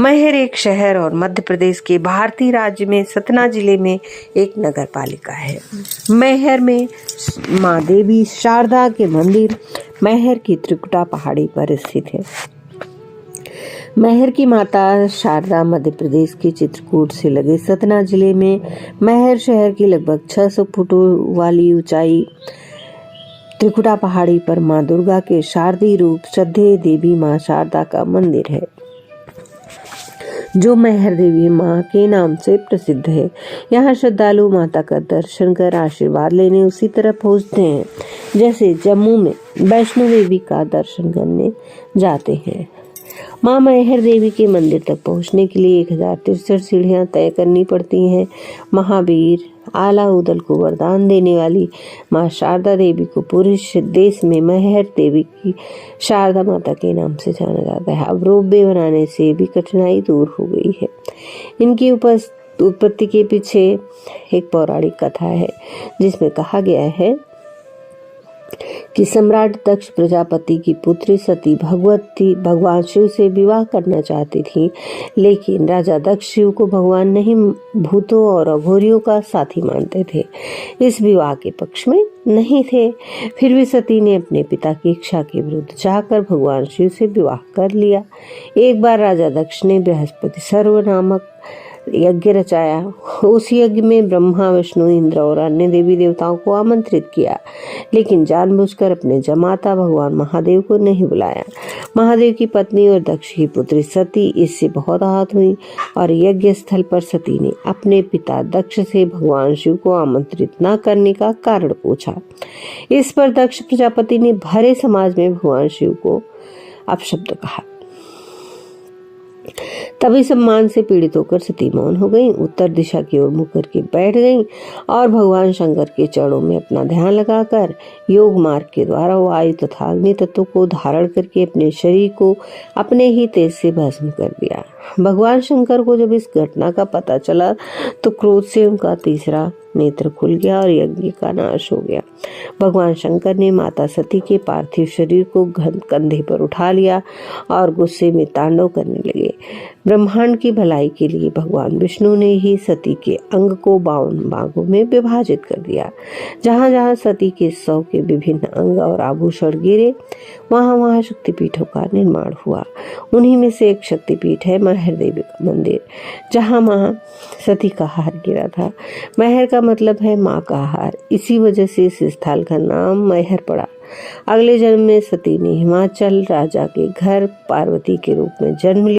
मैहर एक शहर और मध्य प्रदेश के भारतीय राज्य में सतना जिले में एक नगर पालिका है। मैहर में माँ देवी शारदा के मंदिर मैहर की त्रिकुटा पहाड़ी पर स्थित है। मैहर की माता शारदा मध्य प्रदेश के चित्रकूट से लगे सतना जिले में मैहर शहर की लगभग 600 फुट वाली ऊंचाई त्रिकुटा पहाड़ी पर माँ दुर्गा के शारदीय रूप श्रद्धेय देवी माँ शारदा का मंदिर है, जो मैहर देवी माँ के नाम से प्रसिद्ध है। यहाँ श्रद्धालु माता का दर्शन कर आशीर्वाद लेने उसी तरह पहुँचते हैं जैसे जम्मू में वैष्णो देवी का दर्शन करने जाते हैं। माँ मैहर देवी के मंदिर तक पहुँचने के लिए 1063 सीढ़ियाँ तय करनी पड़ती हैं। महावीर आला उदल को वरदान देने वाली माँ शारदा देवी को पूरे देश में मैहर देवी की शारदा माता के नाम से जाना जाता है। अब रोपवे बनाने से भी कठिनाई दूर हो गई है। इनकी उत्पत्ति के पीछे एक पौराणिक कथा है, जिसमें कहा गया है कि सम्राट दक्ष प्रजापति की पुत्री सती भगवती भगवान शिव से विवाह करना चाहती थी, लेकिन राजा दक्ष शिव को भगवान नहीं भूतों और अघोरियों का साथी मानते थे, इस विवाह के पक्ष में नहीं थे। फिर भी सती ने अपने पिता की इच्छा के विरुद्ध जाकर भगवान शिव से विवाह कर लिया। एक बार राजा दक्ष ने बृहस्पति सर्व नामक यज्ञ रचाया। उस यज्ञ में ब्रह्मा, विष्णु, इंद्र और अन्य देवी देवताओं को आमंत्रित किया, लेकिन जानबूझकर अपने जमाता भगवान महादेव को नहीं बुलाया। महादेव की पत्नी और दक्ष की पुत्री सती इससे बहुत आहत हुई और यज्ञ स्थल पर सती ने अपने पिता दक्ष से भगवान शिव को आमंत्रित न करने का कारण पूछा। इस पर दक्ष प्रजापति ने भरे समाज में भगवान शिव को अपशब्द कहा। तभी सम्मान से पीड़ित होकर सती मौन हो गई, उत्तर दिशा की ओर मुख करके बैठ गई और भगवान शंकर के चरणों में अपना ध्यान लगाकर योग मार्ग के द्वारा वायु तथा अग्नि तत्व को धारण करके अपने शरीर को अपने ही तेज से भस्म कर दिया। भगवान शंकर को जब इस घटना का पता चला तो क्रोध से उनका तीसरा नेत्र खुल गया और यज्ञ का नाश हो गया। भगवान शंकर ने माता सती के पार्थिव शरीर को कंधे पर उठा लिया और गुस्से में तांडव करने लगे। ब्रह्मांड की भलाई के लिए भगवान विष्णु ने ही सती के अंग को 52 भागों में विभाजित कर दिया। जहाँ जहाँ सती के 100 के विभिन्न अंग और आभूषण गिरे, वहाँ वहाँ शक्तिपीठों का निर्माण हुआ। उन्हीं में से एक शक्तिपीठ है मैहर देवी का मंदिर, जहाँ माँ सती का हार गिरा था। मैहर का मतलब है माँ का हार, इसी वजह से इस स्थल का नाम मैहर पड़ा। अगले जन्म में सती ने हिमाचल राजा के घर पार्वती के रूप में जन्म लिया।